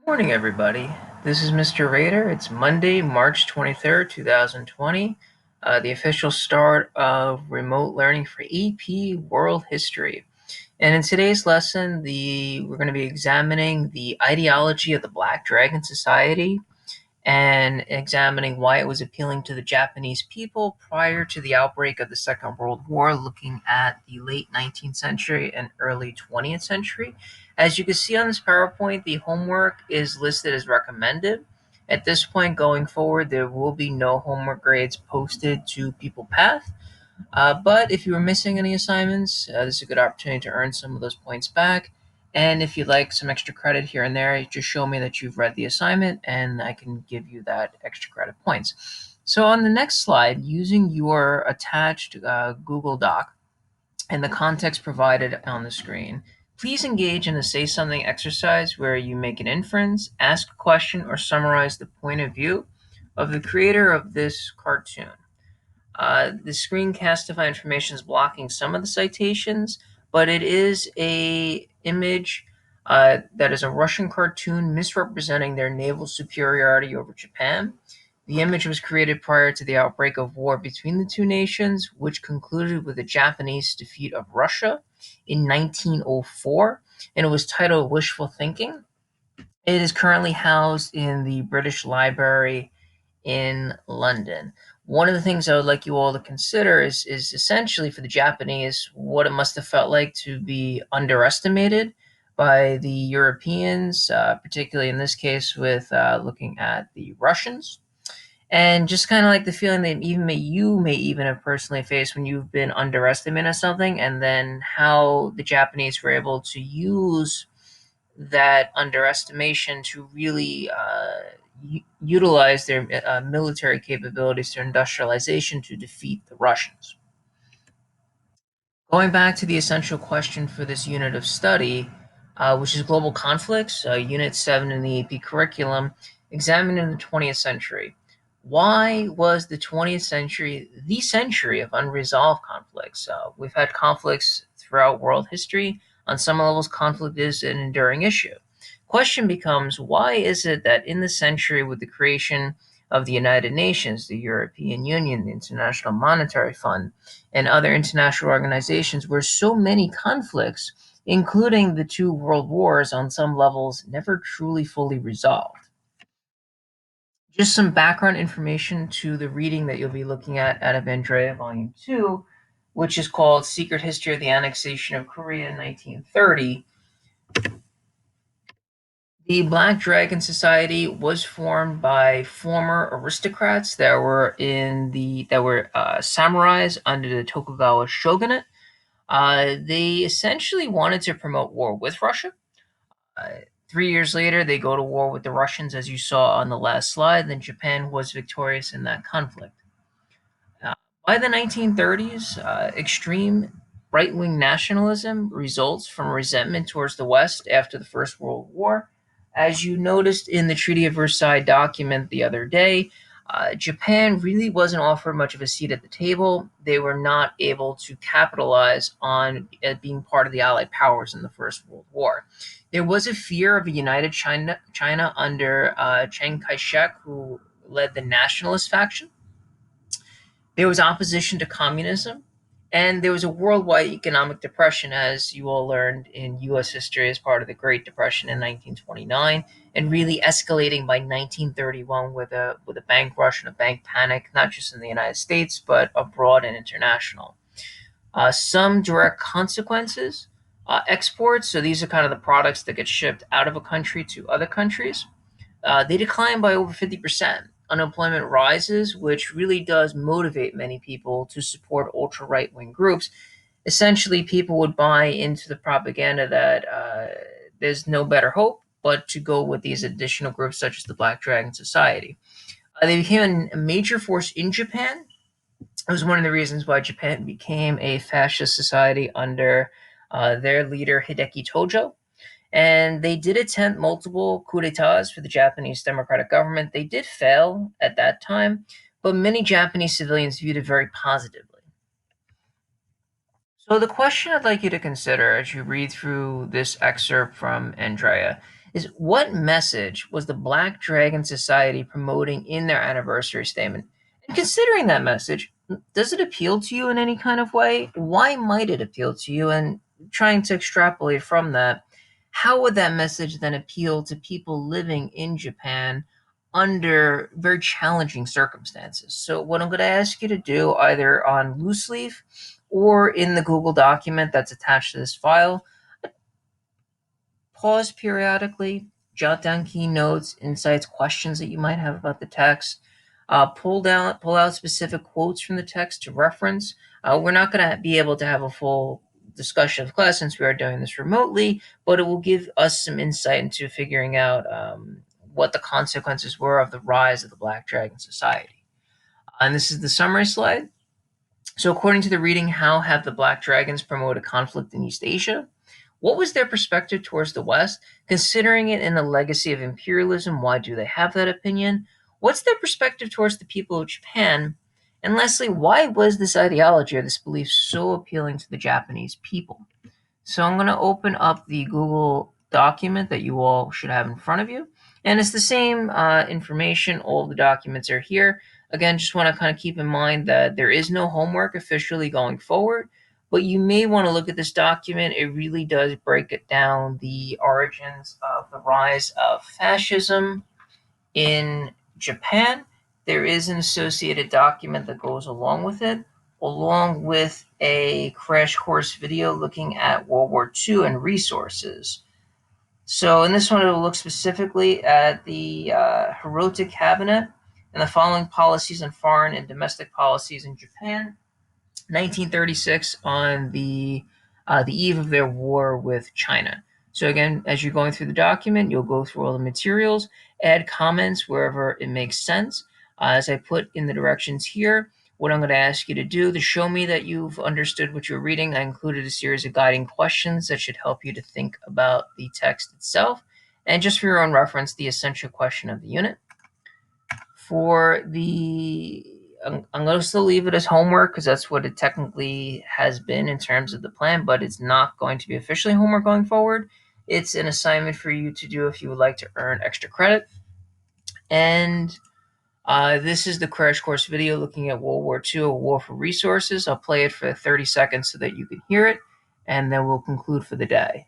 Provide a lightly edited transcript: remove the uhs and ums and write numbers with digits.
Morning, everybody. This is Mr. Raider. It's Monday, March 23rd, 2020, the official start of remote learning for AP World History. And in today's lesson, we're going to be examining the ideology of the Black Dragon Society and examining why it was appealing to the Japanese people prior to the outbreak of the Second World War, looking at the late 19th century and early 20th century. As you can see on this PowerPoint, the homework is listed as recommended. At this point going forward, there will be no homework grades posted to PeoplePath. But if you were missing any assignments, this is a good opportunity to earn some of those points back. And if you'd like some extra credit here and there, just show me that you've read the assignment and I can give you that extra credit points. So on the next slide, using your attached Google Doc and the context provided on the screen, please engage in a Say Something exercise where you make an inference, ask a question, or summarize the point of view of the creator of this cartoon. The screencastify information is blocking some of the citations, but it is a image that is a Russian cartoon misrepresenting their naval superiority over Japan. The image was created prior to the outbreak of war between the two nations, which concluded with the Japanese defeat of Russia in 1904, and it was titled Wishful Thinking. It is currently housed in the British Library in London. One of the things I would like you all to consider is essentially for the Japanese what it must have felt like to be underestimated by the Europeans, particularly in this case with looking at the Russians. And just kind of like the feeling that you may even have personally faced when you've been underestimated something, and then how the Japanese were able to use that underestimation to really utilize their military capabilities, their industrialization to defeat the Russians. Going back to the essential question for this unit of study, which is global conflicts, Unit 7 in the AP curriculum, examining the 20th century. Why was the 20th century the century of unresolved conflicts? We've had conflicts throughout world history. On some levels, conflict is an enduring issue. Question becomes, why is it that in the century with the creation of the United Nations, the European Union, the International Monetary Fund, and other international organizations, where so many conflicts, including the two world wars on some levels, never truly fully resolved? Just some background information to the reading that you'll be looking at out of Andrea Volume 2, which is called Secret History of the Annexation of Korea in 1930. The Black Dragon Society was formed by former aristocrats that were samurais under the Tokugawa shogunate. They essentially wanted to promote war with Russia. 3 years later, they go to war with the Russians, as you saw on the last slide. Then Japan was victorious in that conflict. Uh, by the 1930s, extreme right wing nationalism results from resentment towards the West after the First World War. As you noticed in the Treaty of Versailles document the other day, Japan really wasn't offered much of a seat at the table. They were not able to capitalize on being part of the Allied powers in the First World War. There was a fear of a united China under Chiang Kai shek, who led the nationalist faction. There was opposition to communism, and there was a worldwide economic depression, as you all learned in U.S. history as part of the Great Depression in 1929, and really escalating by 1931 with a bank rush and a bank panic, not just in the United States but abroad and international. Some direct consequences: exports. So these are kind of the products that get shipped out of a country to other countries. They decline by over 50%. Unemployment rises, which really does motivate many people to support ultra right wing groups. Essentially, people would buy into the propaganda that there's no better hope but to go with these additional groups, such as the Black Dragon Society. They became a major force in Japan. It was one of the reasons why Japan became a fascist society under their leader, Hideki Tojo. And they did attempt multiple coups d'etats for the Japanese democratic government. They did fail at that time, but many Japanese civilians viewed it very positively. So the question I'd like you to consider as you read through this excerpt from Andrea is what message was the Black Dragon Society promoting in their anniversary statement? And considering that message, does it appeal to you in any kind of way? Why might it appeal to you? And trying to extrapolate from that, how would that message then appeal to people living in Japan under very challenging circumstances? So, what I'm going to ask you to do, either on loose leaf or in the Google document that's attached to this file, pause periodically, jot down key notes, insights, questions that you might have about the text. Pull out specific quotes from the text to reference. We're not going to be able to have a full discussion of class since we are doing this remotely, but it will give us some insight into figuring out what the consequences were of the rise of the Black Dragon Society. And this is the summary slide. So, according to the reading, how have the Black Dragons promoted conflict in East Asia? What was their perspective towards the West? Considering it in the legacy of imperialism, why do they have that opinion? What's their perspective towards the people of Japan? And lastly, why was this ideology or this belief so appealing to the Japanese people? So I'm going to open up the Google document that you all should have in front of you. And it's the same information. All the documents are here. Again, just want to kind of keep in mind that there is no homework officially going forward, but you may want to look at this document. It really does break it down, the origins of the rise of fascism in Japan. There is an associated document that goes along with it, along with a crash course video looking at World War II and resources. So in this one, it will look specifically at the Hirota Cabinet and the following policies on foreign and domestic policies in Japan. 1936, on the eve of their war with China. So again, as you're going through the document, you'll go through all the materials, add comments wherever it makes sense. As I put in the directions here, what I'm going to ask you to do to show me that you've understood what you're reading, I included a series of guiding questions that should help you to think about the text itself. And just for your own reference, the essential question of the unit. For the I'm going to still leave it as homework because that's what it technically has been in terms of the plan, but it's not going to be officially homework going forward. It's an assignment for you to do if you would like to earn extra credit. And this is the crash course video looking at World War II, a war for resources. I'll play it for 30 seconds so that you can hear it, and then we'll conclude for the day.